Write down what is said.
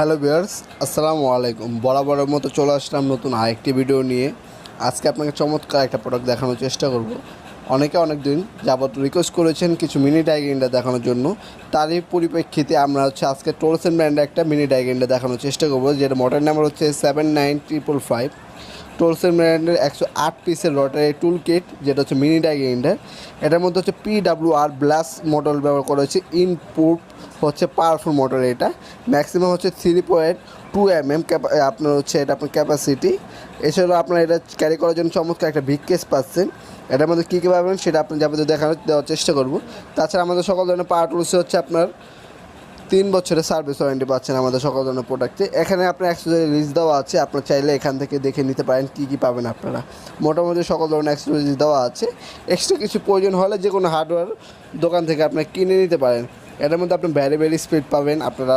Hello viewers, আসসালামু আলাইকুম। বরাবরের মতো চলে আসলাম নতুন আরেকটি ভিডিও নিয়ে। আজকে আপনাকে চমৎকার একটা প্রোডাক্ট দেখানোর চেষ্টা করব। অনেকে অনেক দিন যাবত রিকোয়েস্ট করেছেন কিছু মিনি ডাইগ্রিন্ডার দেখানোর জন্য। তারই পরিপ্রেক্ষিতে আমরা আজকে টোলসেন ব্র্যান্ডের একটা মিনি ডাইগ্রিন্ডার দেখানোর চেষ্টা করব, যেটা মডেল নাম্বার হচ্ছে 79555। টোলসেন ব্র্যান্ডের 108 পিসের রটারি টুল কিট, যেটা হচ্ছে মিনি ডাইগ্রিন্ডার। এটার মধ্যে হচ্ছে PWR ব্লাস মডেল ব্যবহার করা হয়েছে। ইনপুট হচ্ছে পাওয়ারফুল মোটর। এটা ম্যাক্সিমাম হচ্ছে 3.2 mm আপনার হচ্ছে এটা আপনার ক্যাপাসিটি। এছাড়াও আপনার এটা ক্যারি করার জন্য চমৎকার একটা বিগ কেস পাচ্ছেন। এটার মধ্যে কী কী পাবেন সেটা আপনার যাবতীয় দেওয়ার চেষ্টা করব। তাছাড়া আমাদের সকল ধরনের পাওয়ার টুলসে হচ্ছে আপনার 3 বছরের সার্ভিস ওয়ারেন্টি পাচ্ছেন আমাদের সকল ধরনের প্রোডাক্টে। এখানে আপনার অ্যাক্সেসরি লিস্ট দেওয়া আছে, আপনার চাইলে এখান থেকে দেখে নিতে পারেন কী কী পাবেন আপনারা। মোটামুটি সকল ধরনের অ্যাক্সেসরি লিস্ট দেওয়া আছে। এক্সট্রা কিছু প্রয়োজন হলে যে কোনো হার্ডওয়্যার দোকান থেকে আপনারা কিনে নিতে পারেন। এটার মধ্যে আপনি ভ্যারি স্পিড পাবেন আপনারা।